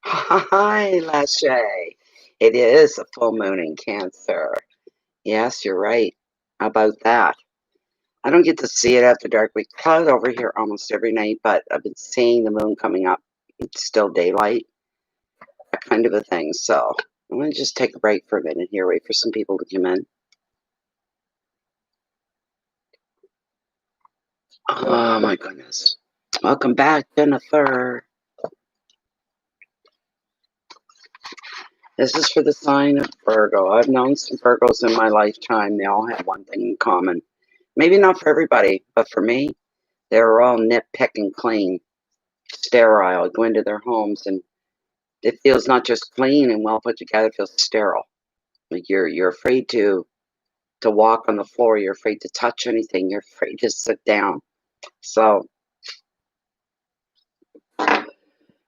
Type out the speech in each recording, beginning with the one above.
Hi, Lashay. It is a full moon in Cancer. Yes, you're right about that. I don't get to see it after dark. We cloud over here almost every night, but I've been seeing the moon coming up. It's still daylight, that kind of a thing. So I'm going to just take a break for a minute here, wait for some people to come in. Oh, my goodness. Welcome back, Jennifer. This is for the sign of Virgo. I've known some Virgos in my lifetime. They all have one thing in common. Maybe not for everybody, but for me, they were all nitpicking clean, sterile. Go into their homes and it feels not just clean and well put together, it feels sterile. Like you're afraid to walk on the floor, you're afraid to touch anything, you're afraid to sit down. So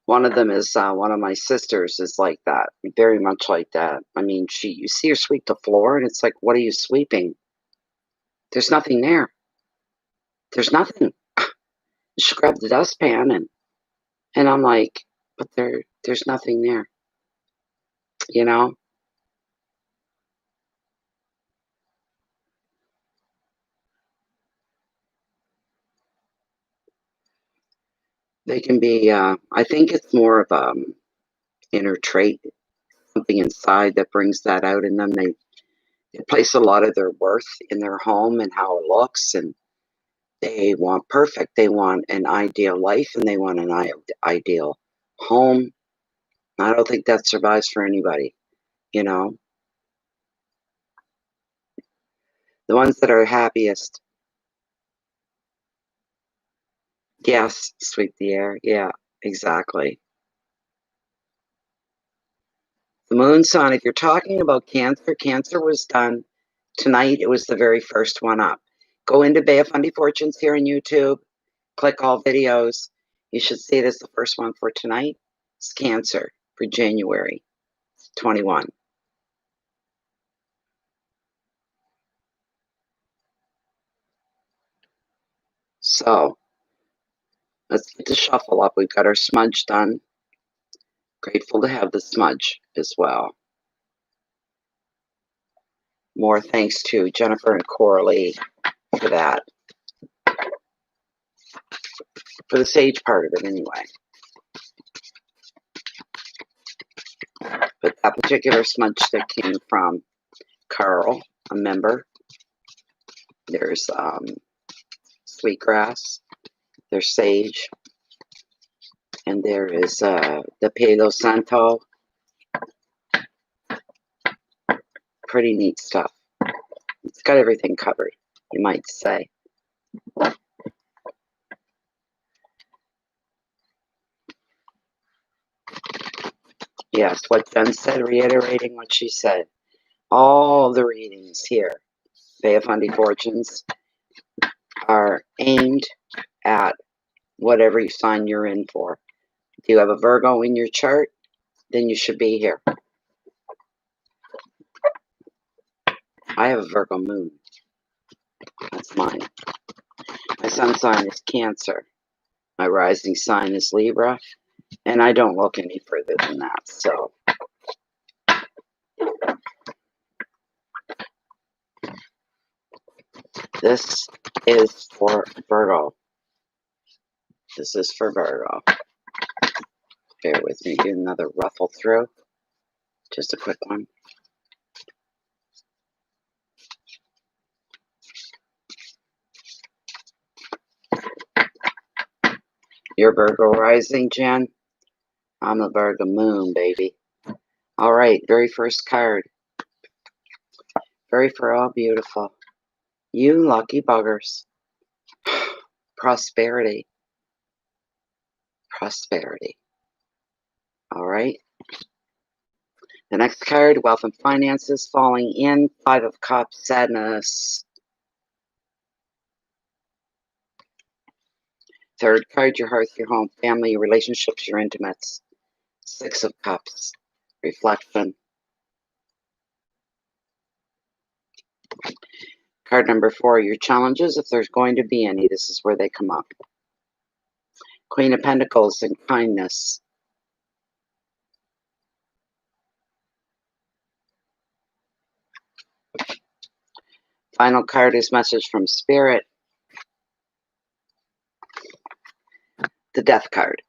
one of them is one of my sisters is like that, very much like that. I mean, you see her sweep the floor, and it's like, what are you sweeping? There's nothing there. There's nothing. She grabbed the dustpan, and I'm like, but there's nothing there, you know. They can be. I think it's more of inner trait, something inside that brings that out in them. They place a lot of their worth in their home and how it looks, and they want perfect. They want an ideal life, and they want an ideal home. I don't think that survives for anybody. You know, the ones that are happiest. Yes, sweep the air. Yeah, exactly. The moon sign. If you're talking about Cancer, Cancer was done tonight. It was the very first one up. Go into Bay of Fundy Fortunes here on YouTube. Click all videos. You should see it as the first one for tonight. It's Cancer for January 21. So let's get the shuffle up. We've got our smudge done. Grateful to have the smudge as well. More thanks to Jennifer and Coralie for that. For the sage part of it, anyway. But that particular smudge stick came from Carl, a member. There's sweetgrass. There's sage. And there is the Palo Santo. Pretty neat stuff. It's got everything covered, you might say. Yes, what Jen said, reiterating what she said. All the readings here, Bay of Fundy Fortunes, are aimed at whatever sign you're in for. If you have a Virgo in your chart, then you should be here. I have a Virgo moon. That's mine. My sun sign is Cancer. My rising sign is Libra. And I don't look any further than that. So this is for Virgo. This is for Virgo. Bear with me. Do another ruffle through. Just a quick one. You're Virgo rising, Jen? I'm a Virgo moon, baby. All right, very first card. Very for all beautiful. You lucky buggers. Prosperity. Prosperity. All right. The next card, wealth and finances falling in. 5 of Cups, sadness. Third card, your hearth, your home, family, your relationships, your intimates. 6 of Cups, reflection. Card number 4, your challenges, if there's going to be any, this is where they come up. Queen of Pentacles and kindness. Final card is message from Spirit. The Death card.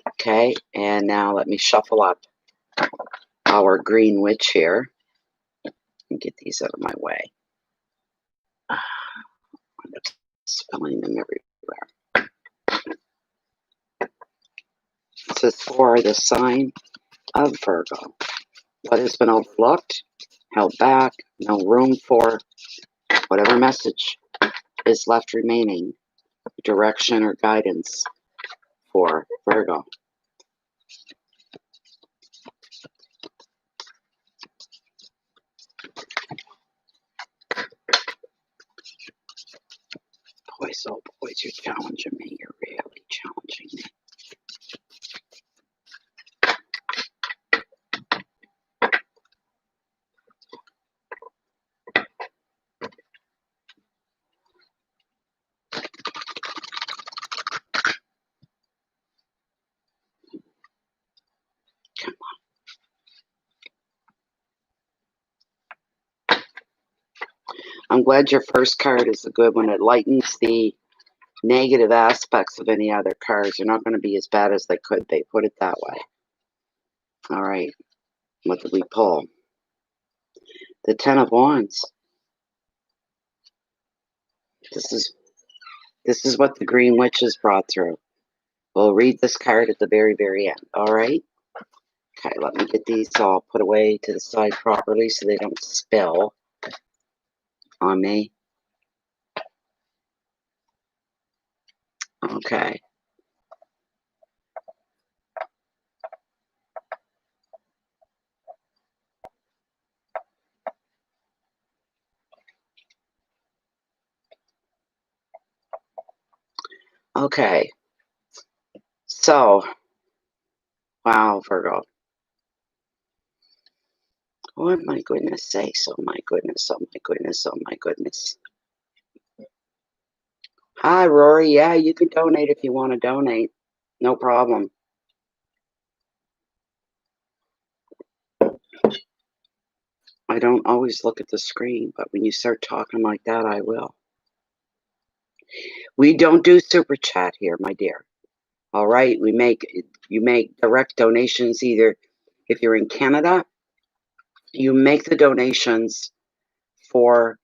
Okay, and now let me shuffle up our Green Witch here and get these out of my way. I'm spilling them everywhere. This is for the sign of Virgo. What has been overlooked, held back, no room for, whatever message is left remaining, direction or guidance for Virgo. Boys, oh boys, you're challenging me. You're really challenging me. Come on. I'm glad your first card is a good one. It lightens the negative aspects of any other cards. They're not going to be as bad as they could be. Put it that way. All right. What did we pull? The Ten of Wands. This is what the Green Witch has brought through. We'll read this card at the very, very end. All right. Okay, let me get these all put away to the side properly so they don't spill on me. Okay. Okay. So, wow, Virgo. Oh my goodness sakes. Oh my goodness. Oh my goodness. Oh my goodness. Hi, Rory. Yeah, you can donate if you want to donate. No problem. I don't always look at the screen, but when you start talking like that, I will. We don't do super chat here, my dear. All right, you make direct donations either if you're in Canada, you make the donations for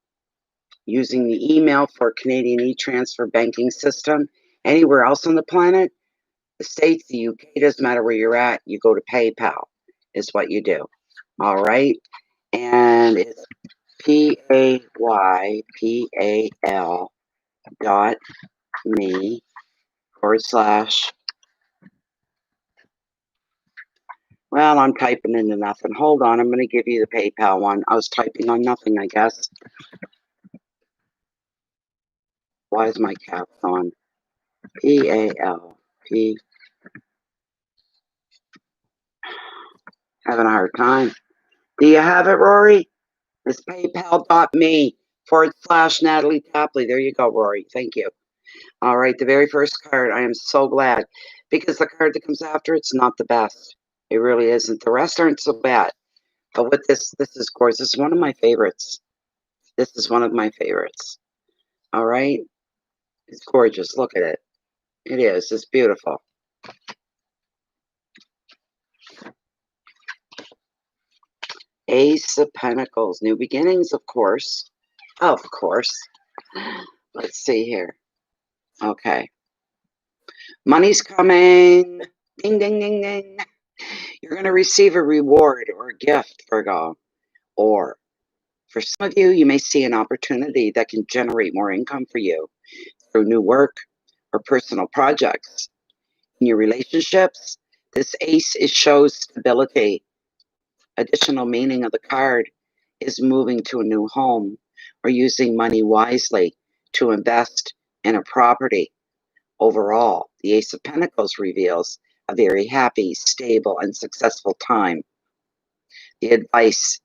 using the email for Canadian e-transfer banking system. Anywhere else on the planet, the States, the UK, doesn't matter where you're at, you go to PayPal is what you do. All right, and it's PAYPAL.me/. Well, I'm typing into nothing. Hold on, I'm going to give you the PayPal one. I was typing on nothing, I guess. Why is my caps on? PALP. Having a hard time. Do you have it, Rory? It's PayPal.me/Natalie Tapley. There you go, Rory. Thank you. All right, the very first card. I am so glad because the card that comes after it's not the best. It really isn't. The rest aren't so bad. But with this is gorgeous. This is one of my favorites. This is one of my favorites. All right. It's gorgeous. Look at it. It is. It's beautiful. Ace of Pentacles. New beginnings, of course. Of course. Let's see here. Okay. Money's coming. Ding, ding, ding, ding. You're going to receive a reward or a gift, Virgo. Or for some of you, you may see an opportunity that can generate more income for you through new work or personal projects. In your relationships, this ace shows stability. Additional meaning of the card is moving to a new home or using money wisely to invest in a property. Overall, the Ace of Pentacles reveals a very happy, stable, and successful time. The advice: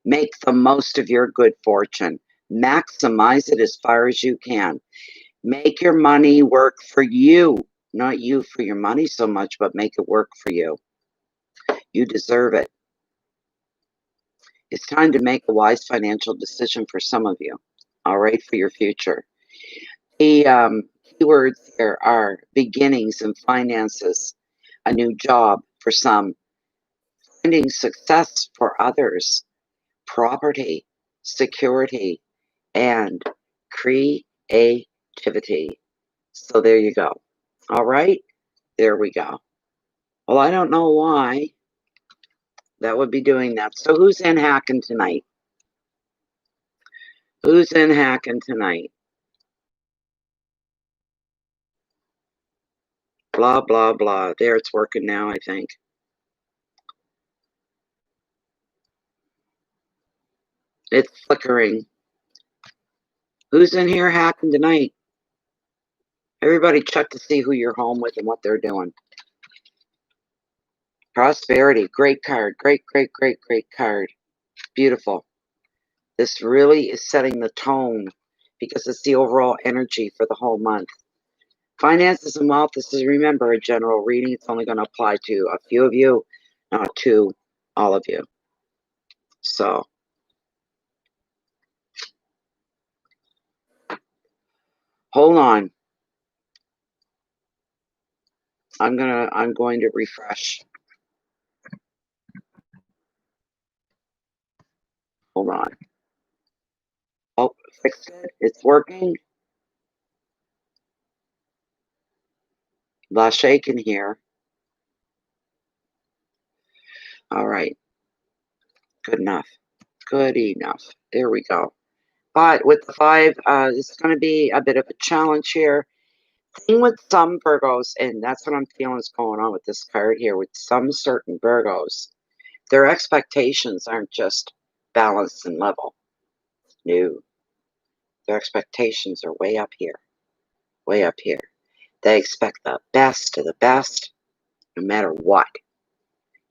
make the most of your good fortune. Maximize it as far as you can. Make your money work for you. Not you for your money so much, but make it work for you. You deserve it. It's time to make a wise financial decision for some of you. All right, for your future. The keywords here are beginnings and finances, a new job for some, finding success for others, property, security, and creativity. So there you go. All right, there we go. Well, I don't know why that would be doing that. So who's in hacking tonight? Who's in hacking tonight? Blah, blah, blah. There, it's working now, I think. It's flickering. Who's in here hacking tonight? Everybody check to see who you're home with and what they're doing. Prosperity. Great card. Great, great, great, great card. Beautiful. This really is setting the tone because it's the overall energy for the whole month. Finances and wealth, this is, remember, a general reading. It's only going to apply to a few of you, not to all of you. So, hold on. I'm going to refresh. Hold on. Oh, fixed it. It's working. La shaking here. All right. Good enough. Good enough. There we go. But with the 5, it's going to be a bit of a challenge here. Thing with some Virgos, and that's what I'm feeling is going on with this card here, with some certain Virgos, their expectations aren't just balanced and level. No. Their expectations are way up here. Way up here. They expect the best of the best, no matter what.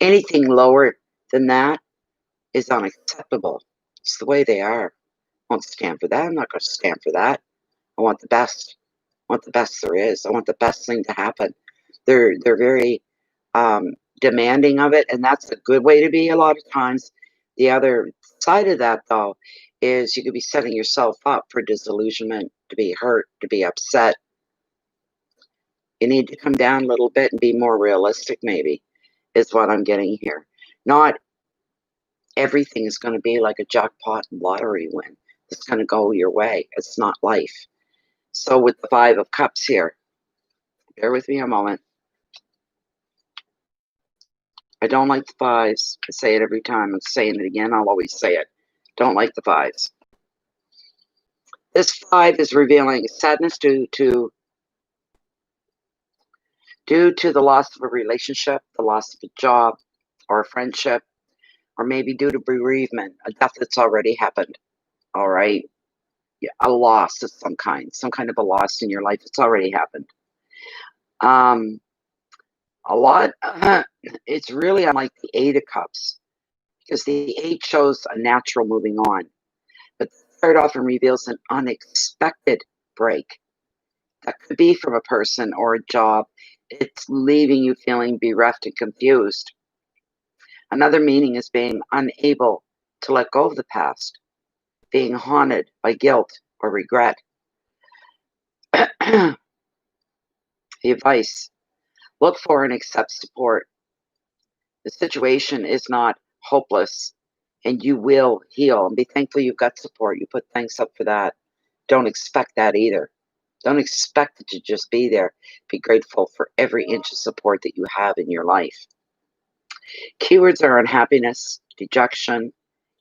Anything lower than that is unacceptable. It's the way they are. I won't stand for that. I'm not going to stand for that. I want the best. I want the best there is. I want the best thing to happen. They're very demanding of it, and that's a good way to be a lot of times. The other side of that, though, is you could be setting yourself up for disillusionment, to be hurt, to be upset. You need to come down a little bit and be more realistic, maybe, is what I'm getting here. Not everything is going to be like a jackpot lottery win. It's going to go your way. It's not life. So with the 5 of Cups here, bear with me a moment. I don't like the 5s. I say it every time. I'm saying it again. I'll always say it. Don't like the 5s. This 5 is revealing sadness due to the loss of a relationship, the loss of a job, or a friendship, or maybe due to bereavement, a death that's already happened. All right? Yeah, a loss of some kind of a loss in your life. It's already happened. A lot, it's really unlike the 8 of Cups, because the 8 shows a natural moving on. But the 3rd often reveals an unexpected break. That could be from a person or a job. It's leaving you feeling bereft and confused. Another meaning is being unable to let go of the past, being haunted by guilt or regret. The advice: look for and accept support. The situation is not hopeless, and you will heal. And be thankful you've got support. You put thanks up for that. Don't expect that either. Don't expect it to just be there. Be grateful for every inch of support that you have in your life. Keywords are unhappiness, dejection,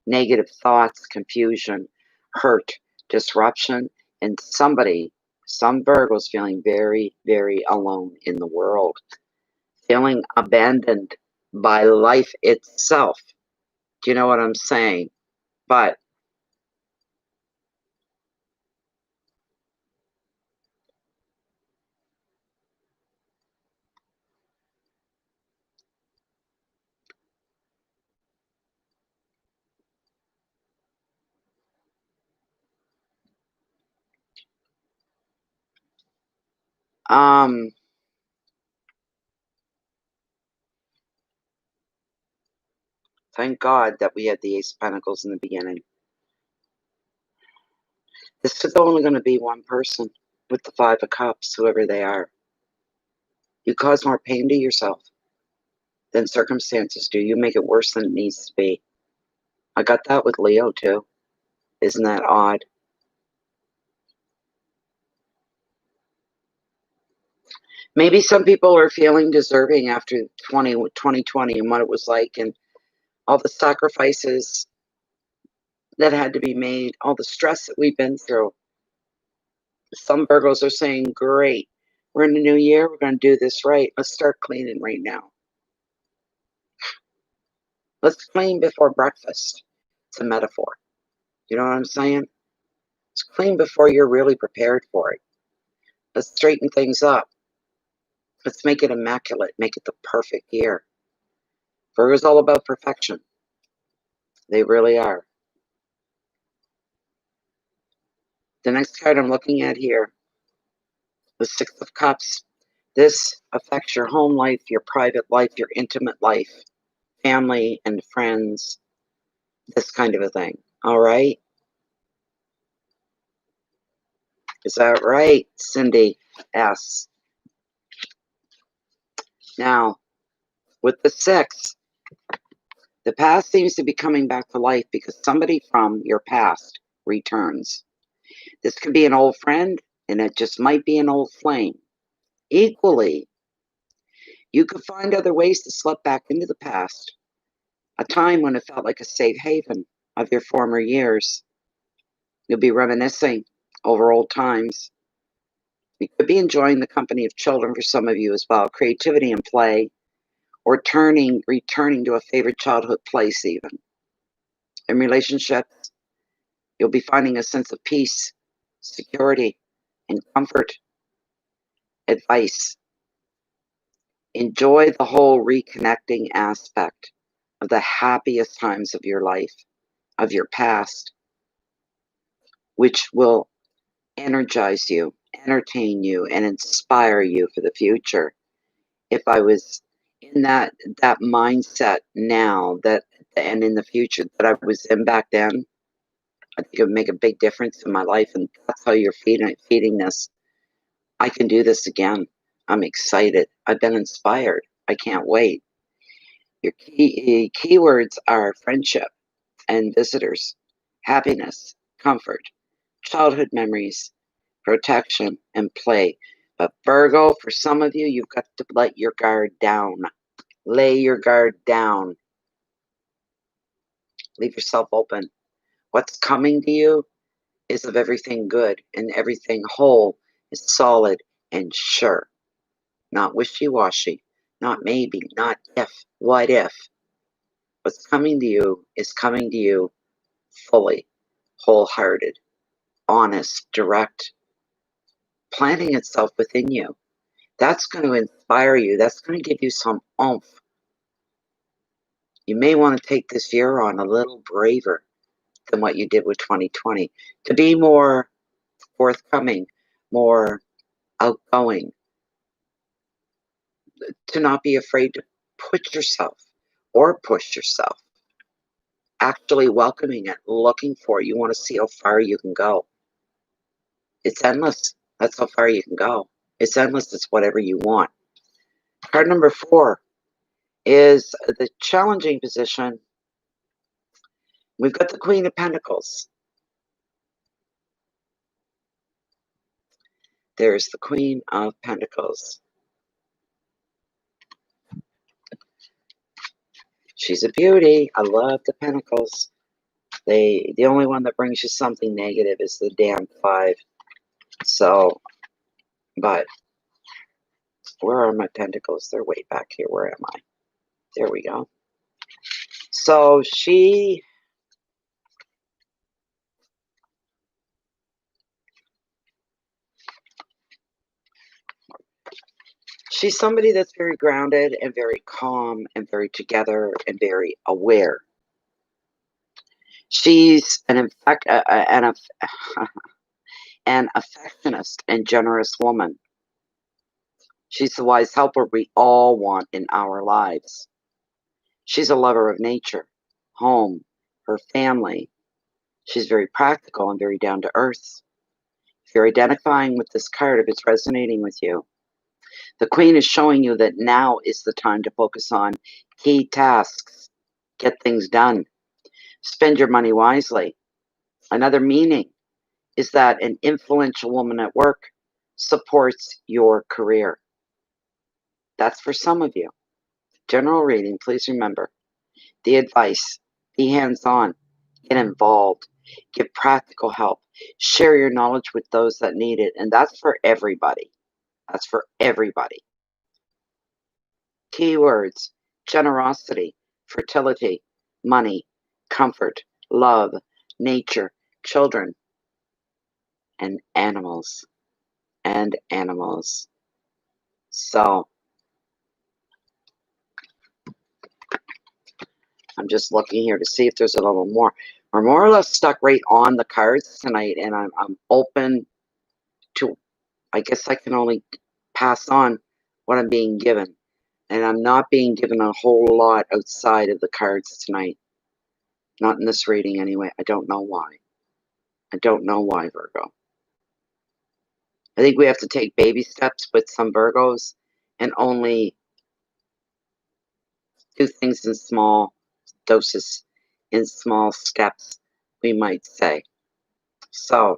negative thoughts, confusion, hurt, disruption, and some Virgos feeling very, very alone in the world, feeling abandoned by life itself. Do you know what I'm saying? But Thank God that we had the Ace of Pentacles in the beginning. This is only going to be one person with the Five of Cups, whoever they are. You cause more pain to yourself than circumstances do. You make it worse than it needs to be. I got that with Leo too. Isn't that odd? Maybe some people are feeling deserving after 2020 and what it was like, and all the sacrifices that had to be made, all the stress that we've been through. Some Virgos are saying, great, we're in the new year, we're going to do this right. Let's start cleaning right now. Let's clean before breakfast. It's a metaphor. You know what I'm saying? Let's clean before you're really prepared for it. Let's straighten things up. Let's make it immaculate, make it the perfect year. Virgo's all about perfection. They really are. The next card I'm looking at here, the Six of Cups. This affects your home life, your private life, your intimate life, family and friends, this kind of a thing. All right? Is that right, Cindy S? Now, with the Six, the past seems to be coming back to life because somebody from your past returns. This could be an old friend, and it just might be an old flame. Equally, you could find other ways to slip back into the past, a time when it felt like a safe haven of your former years. You'll be reminiscing over old times. You could be enjoying the company of children for some of you as well, creativity and play, or returning to a favorite childhood place even. In relationships, you'll be finding a sense of peace, security, and comfort. Advice: enjoy the whole reconnecting aspect of the happiest times of your life, of your past, which will energize you, entertain you, and inspire you for the future. If I was in that mindset now, and in the future that I was in back then, I think it would make a big difference in my life, and that's how you're feeding this. I can do this again. I'm excited. I've been inspired. I can't wait. Your keywords are friendship and visitors, happiness, comfort, childhood memories, protection, and play. But Virgo, for some of you, you've got to let your guard down. Lay your guard down. Leave yourself open. What's coming to you is of everything good, and everything whole is solid and sure. Not wishy-washy, not maybe, not if, what if. What's coming to you is coming to you fully, wholehearted, honest, direct, planting itself within you. That's going to inspire you. That's going to give you some oomph. You may want to take this year on a little braver than what you did with 2020, to be more forthcoming, more outgoing, to not be afraid to put yourself or push yourself, actually welcoming it, looking for it. You want to see how far you can go. It's endless. That's how far you can go. It's endless. It's whatever you want. Card number 4 is the challenging position. We've got the Queen of Pentacles. There's the Queen of Pentacles. She's a beauty. I love the Pentacles. The only one that brings you something negative is the damn 5. So, but where are my Pentacles? They're way back here. Where am I? There we go. So she's somebody that's very grounded and very calm and very together and very aware. She's an affectionist and generous woman. She's the wise helper we all want in our lives. She's a lover of nature, home, her family. She's very practical and very down to earth. If you're identifying with this card, if it's resonating with you, the Queen is showing you that now is the time to focus on key tasks, get things done, spend your money wisely. Another meaning is that an influential woman at work supports your career. That's for some of you. General reading, please remember the advice: be hands-on, get involved, give practical help, share your knowledge with those that need it, and that's for everybody. That's for everybody. Keywords: generosity, fertility, money, comfort, love, nature, children, and animals. And animals. So, I'm just looking here to see if there's a little more. We're more or less stuck right on the cards tonight, and I'm open to, I guess I can only pass on what I'm being given. And I'm not being given a whole lot outside of the cards tonight. Not in this reading anyway. I don't know why. I don't know why, Virgo. I think we have to take baby steps with some Virgos and only do things in small doses, in small steps, we might say. So,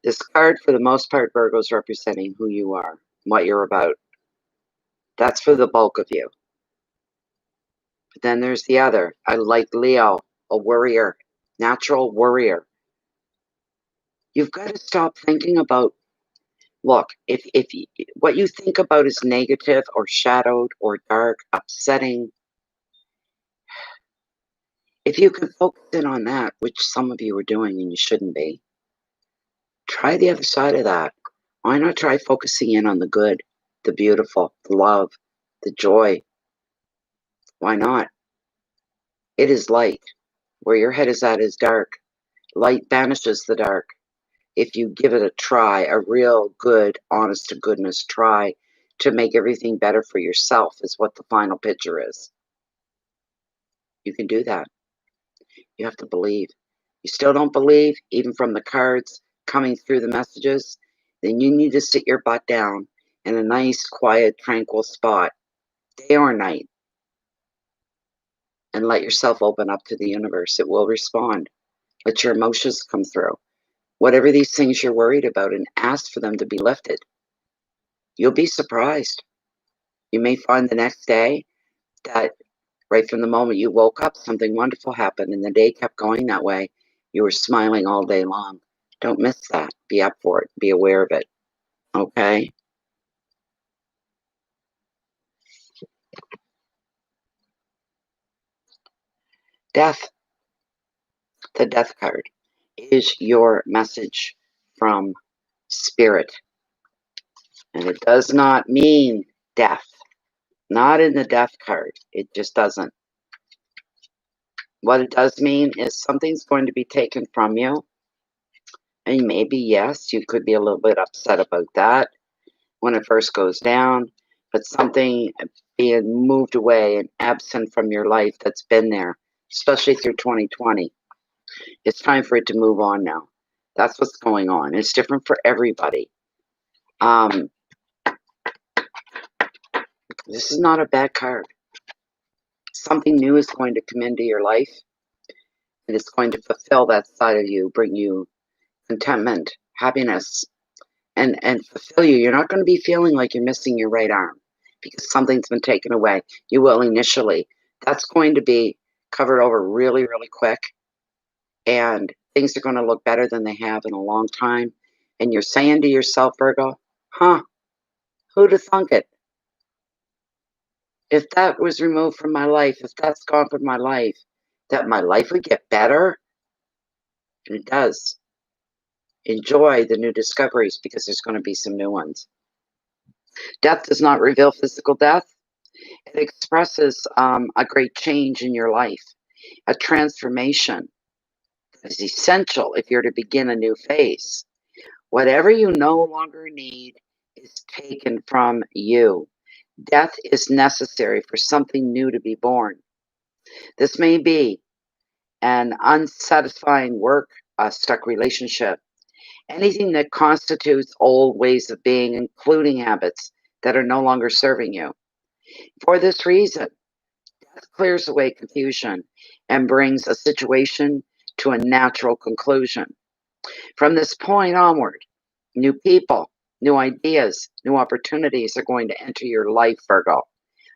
this card, for the most part, Virgo, is representing who you are, what you're about. That's for the bulk of you. But then there's the other. I like Leo, a warrior, natural warrior. You've got to stop thinking about, look, if what you think about is negative or shadowed or dark, upsetting, if you can focus in on that, which some of you are doing and you shouldn't be, try the other side of that. Why not try focusing in on the good, the beautiful, the love, the joy? Why not? It is light. Where your head is at is dark. Light banishes the dark. If you give it a try, a real good, honest to goodness try to make everything better for yourself, is what the final picture is. You can do that. You have to believe. You still don't believe, even from the cards coming through the messages, then you need to sit your butt down in a nice, quiet, tranquil spot, day or night, and let yourself open up to the universe. It will respond. Let your emotions come through. Whatever these things you're worried about, and ask for them to be lifted. You'll be surprised. You may find the next day that right from the moment you woke up, something wonderful happened, and the day kept going that way. You were smiling all day long. Don't miss that. Be up for it. Be aware of it. Okay? Death. The death card is your message from spirit. And it does not mean death. Not in the death card. It just doesn't. What it does mean is something's going to be taken from you. And maybe, yes, you could be a little bit upset about that when it first goes down. But something being moved away and absent from your life that's been there, especially through 2020. It's time for it to move on now. That's what's going on. It's different for everybody. This is not a bad card. Something new is going to come into your life, and it's going to fulfill that side of you, bring you contentment, happiness, and fulfill you. You're not going to be feeling like you're missing your right arm because something's been taken away. You will initially. That's going to be covered over really, really quick, and things are going to look better than they have in a long time. And you're saying to yourself, Virgo, huh, who'd have thunk it? If that was removed from my life, if that's gone from my life, that my life would get better? And it does. Enjoy the new discoveries because there's going to be some new ones. Death does not reveal physical death. It expresses a great change in your life, a transformation that is essential if you're to begin a new phase. Whatever you no longer need is taken from you. Death is necessary for something new to be born. This may be an unsatisfying work, a stuck relationship, anything that constitutes old ways of being, including habits that are no longer serving you. For this reason, death clears away confusion and brings a situation to a natural conclusion. From this point onward, new people, new ideas, new opportunities are going to enter your life, Virgo.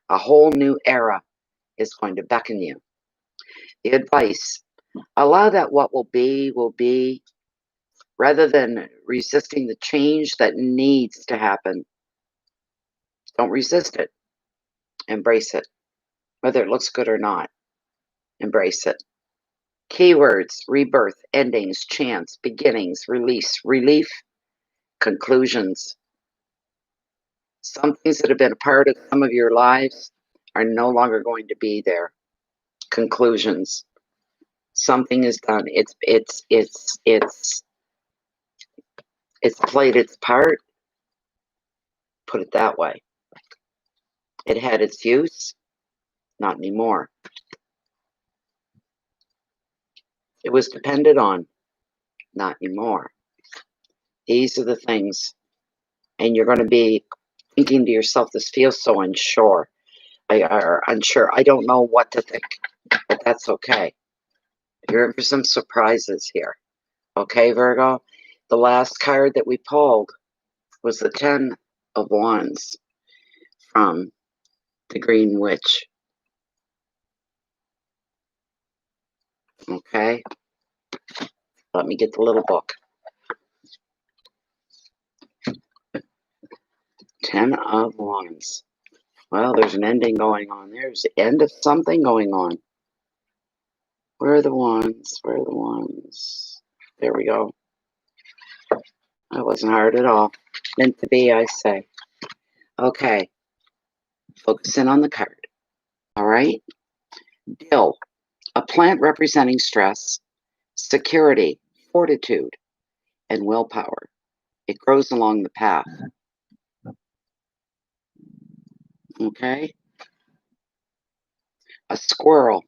A whole new era is going to beckon you. The advice: allow that what will be, rather than resisting the change that needs to happen. Don't resist it. Embrace it. Whether it looks good or not, embrace it. Keywords: rebirth, endings, chance, beginnings, release, relief, conclusions. Some things that have been a part of some of your lives are no longer going to be there. Conclusions. Something is done. It's played its part. Put it that way. It had its use. Not anymore. It was depended on. Not anymore. These are the things. And you're going to be thinking to yourself, this feels so unsure. Unsure. I don't know what to think. But that's okay. You're in for some surprises here. Okay, Virgo? The last card that we pulled was the 10 of Wands from the Green Witch. Okay? Let me get the little book. 10 of Wands. Well, there's an ending going on. There's the end of something going on. Where are the wands? Where are the wands? There we go. That wasn't hard at all. Meant to be, I say. Okay. Focus in on the card. All right? Dill. A plant representing stress, security, fortitude, and willpower. It grows along the path. Okay? A squirrel.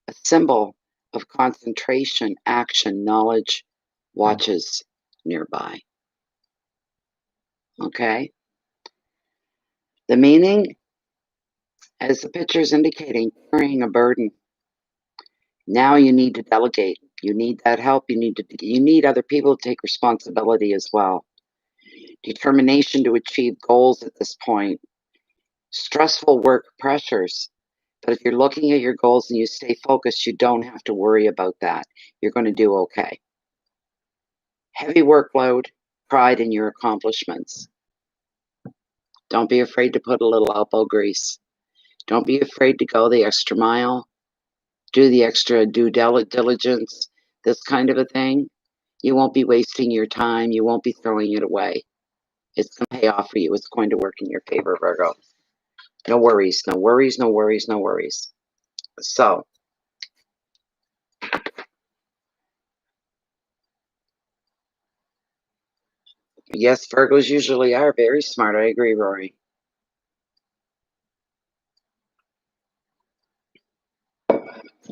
A symbol of concentration, action, knowledge, watches nearby. Okay? The meaning, as the picture is indicating, carrying a burden. Now you need to delegate. You need that help. You need other people to take responsibility as well. Determination to achieve goals at this point. Stressful work pressures. But if you're looking at your goals and you stay focused, you don't have to worry about that. You're going to do okay. Heavy workload, pride in your accomplishments. Don't be afraid to put a little elbow grease. Don't be afraid to go the extra mile. Do the extra due diligence, this kind of a thing. You won't be wasting your time. You won't be throwing it away. It's going to pay off for you. It's going to work in your favor, Virgo. No worries, no worries, no worries, no worries. So, yes, Virgos usually are very smart. I agree, Rory.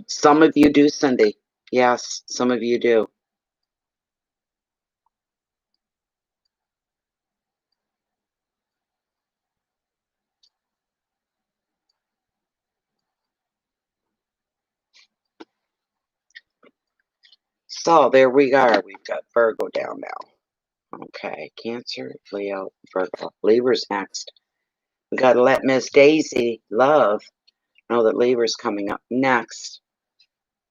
Some of you do, Cindy. Yes, some of you do. So there we are. We've got Virgo down now. Okay, Cancer, Leo, Virgo. Libra's next. We got to let Miss Daisy Love know that Libra's coming up next.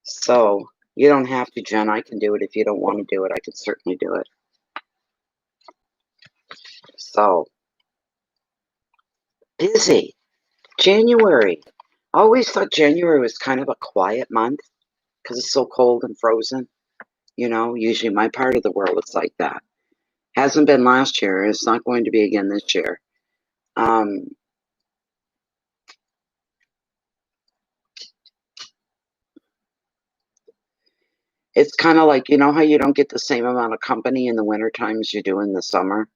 So you don't have to, Jen. I can do it if you don't want to do it. I can certainly do it. So busy. January. I always thought January was kind of a quiet month because it's so cold and frozen. You know, usually my part of the world it's like that. Hasn't been last year. It's not going to be again this year. It's kind of like, you know how you don't get the same amount of company in the winter times you do in the summer?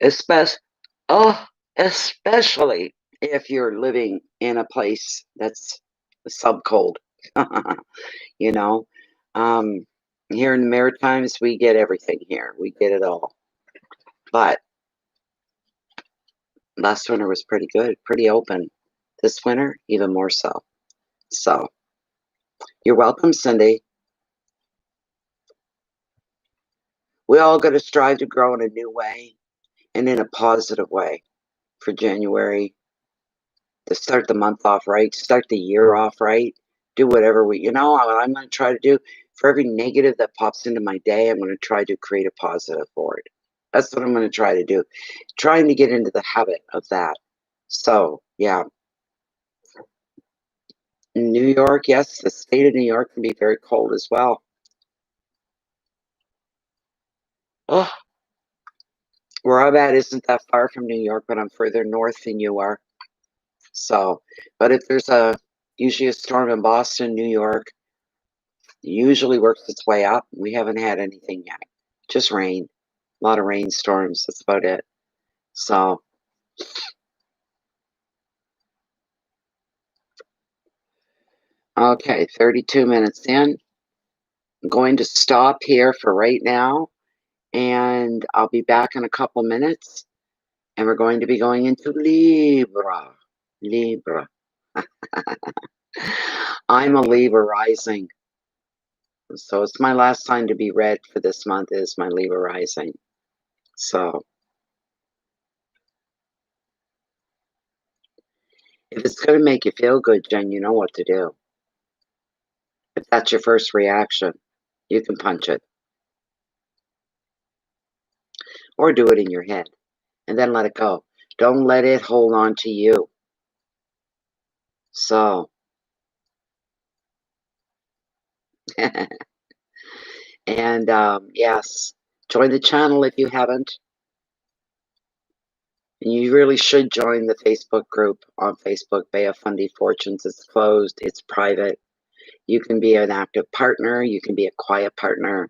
Especially, oh, especially if you're living in a place that's subcold. You know, um, here in the Maritimes, we get everything here. We get it all. But last winter was pretty good, pretty open. This winter, even more so. So, you're welcome, Cindy. We all got to strive to grow in a new way and in a positive way for January, to start the month off right, start the year off right, do whatever we, what I'm going to try to do. For every negative that pops into my day, I'm going to try to create a positive for it. That's what I'm going to try to do. Trying to get into the habit of that. So, yeah. New York, yes, the state of New York can be very cold as well. Oh, where I'm at isn't that far from New York, but I'm further north than you are. So, but if there's usually a storm in Boston, New York, usually works its way up. We haven't had anything yet. Just rain. A lot of rainstorms. That's about it. So, okay, 32 minutes in. I'm going to stop here for right now, and I'll be back in a couple minutes, and we're going to be going into Libra. Libra. I'm a Libra rising. So it's my last sign to be read for this month is my Libra rising. So if it's going to make you feel good, Jen, you know what to do. If that's your first reaction, you can punch it. Or do it in your head. And then let it go. Don't let it hold on to you. So. And yes, join the channel if you haven't. And you really should join the Facebook group on Facebook, Bay of Fundy Fortunes. It's closed. It's private. You can be an active partner. You can be a quiet partner.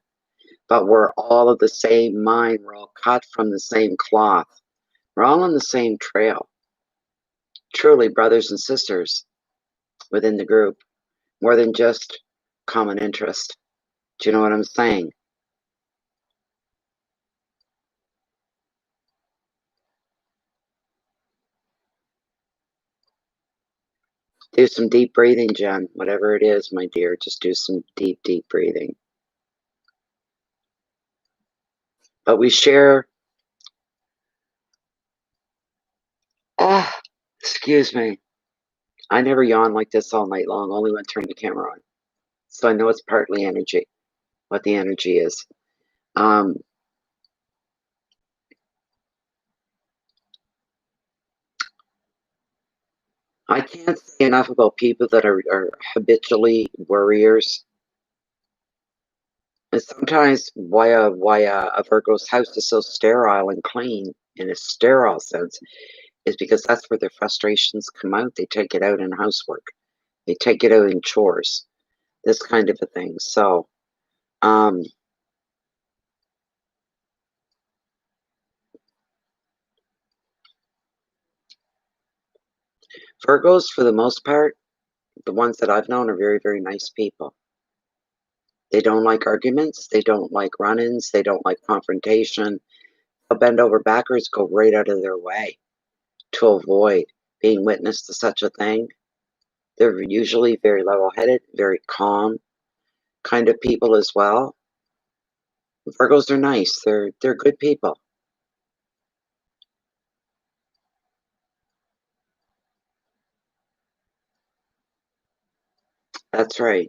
But we're all of the same mind. We're all cut from the same cloth. We're all on the same trail. Truly brothers and sisters within the group. More than just common interest. Do you know what I'm saying? Do some deep breathing, Jen. Whatever it is, my dear, just do some deep, deep breathing. But we share... Ah, excuse me. I never yawn like this all night long, only when I turn the camera on. So I know it's partly energy, what the energy is. I can't say enough about people that are habitually worriers. And sometimes why a Virgo's house is so sterile and clean in a sterile sense is because that's where their frustrations come out. They take it out in housework. They take it out in chores. This kind of a thing. So, Virgos, for the most part, the ones that I've known are very, very nice people. They don't like arguments. They don't like run-ins. They don't like confrontation. They'll bend over backwards, go right out of their way to avoid being witness to such a thing. They're usually very level-headed, very calm kind of people as well. Virgos are nice. They're good people. That's right.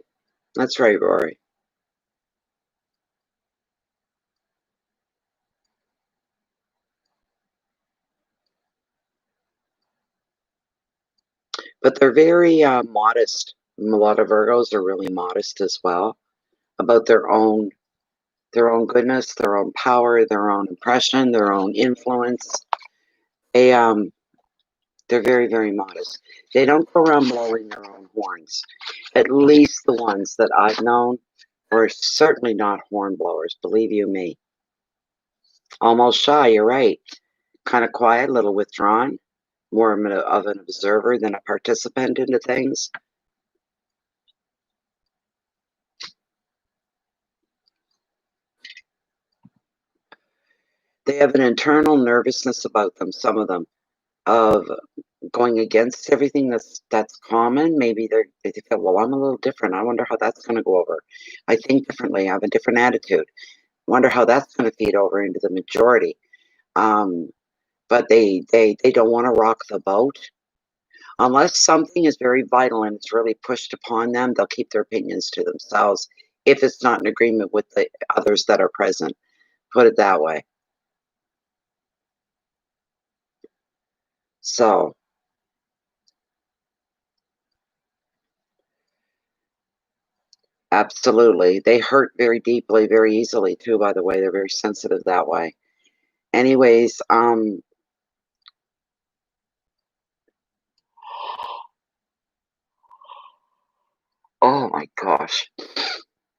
That's right, Rory. But they're very modest. A lot of Virgos are really modest as well about their own goodness, their own power, their own impression, their own influence. They're very, very modest. They don't go around blowing their own horns. At least the ones that I've known are certainly not horn blowers, believe you me. Almost shy, you're right. Kind of quiet, a little withdrawn, more of an observer than a participant into things. They have an internal nervousness about them, some of them, of going against everything that's common. Maybe they feel, well, I'm a little different. I wonder how that's going to go over. I think differently. I have a different attitude. Wonder how that's going to feed over into the majority. But they don't want to rock the boat. Unless something is very vital and it's really pushed upon them, they'll keep their opinions to themselves if it's not in agreement with the others that are present. Put it that way. So, absolutely. They hurt very deeply, very easily too, by the way. They're very sensitive that way. Anyways, oh my gosh.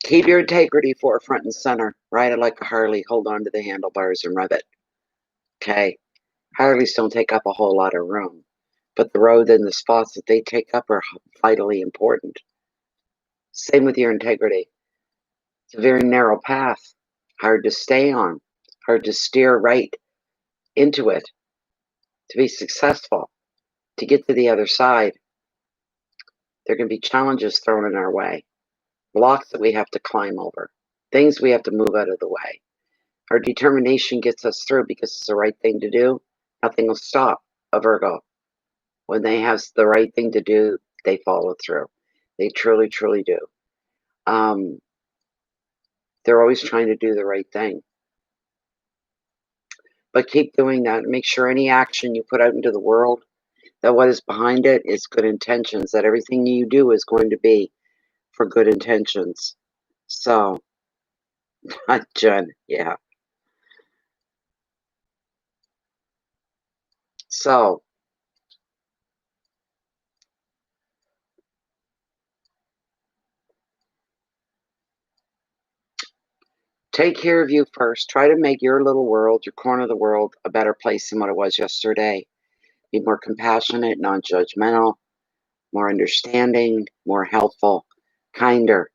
Keep your integrity forefront and center. Ride it like a Harley. Hold on to the handlebars and rev it. Okay? Harleys don't take up a whole lot of room, but the road and the spots that they take up are vitally important. Same with your integrity. It's a very narrow path, hard to stay on, hard to steer right into it, to be successful, to get to the other side. There can be challenges thrown in our way, blocks that we have to climb over, things we have to move out of the way. Our determination gets us through because it's the right thing to do. Nothing will stop a Virgo. When they have the right thing to do, they follow through. They truly, truly do. They're always trying to do the right thing. But keep doing that. Make sure any action you put out into the world, that what is behind it is good intentions, that everything you do is going to be for good intentions. So, Jen, yeah. So, take care of you first. Try to make your little world, your corner of the world, a better place than what it was yesterday. Be more compassionate, non-judgmental, more understanding, more helpful, kinder,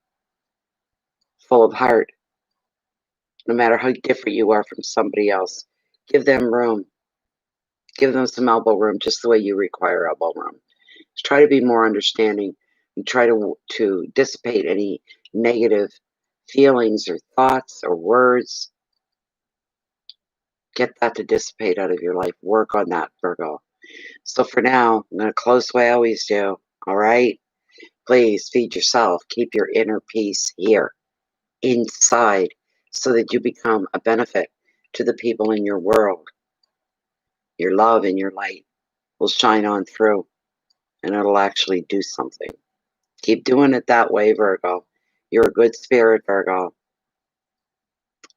full of heart. No matter how different you are from somebody else, give them room. Give them some elbow room, just the way you require elbow room. Just try to be more understanding and try to dissipate any negative feelings or thoughts or words. Get that to dissipate out of your life. Work on that, Virgo. So for now, I'm going to close the way I always do. All right? Please feed yourself. Keep your inner peace here, inside, so that you become a benefit to the people in your world. Your love and your light will shine on through, and it'll actually do something. Keep doing it that way, Virgo. You're a good spirit, Virgo.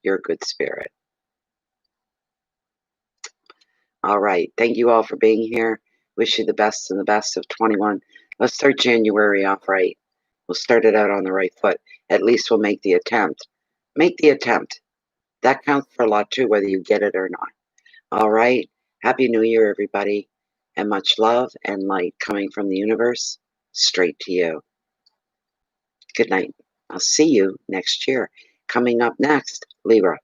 You're a good spirit. All right. Thank you all for being here. Wish you the best and the best of 21. Let's start January off right. We'll start it out on the right foot. At least we'll make the attempt. Make the attempt. That counts for a lot too, whether you get it or not. All right. Happy New Year, everybody. And much love and light coming from the universe straight to you. Good night. I'll see you next year. Coming up next, Libra.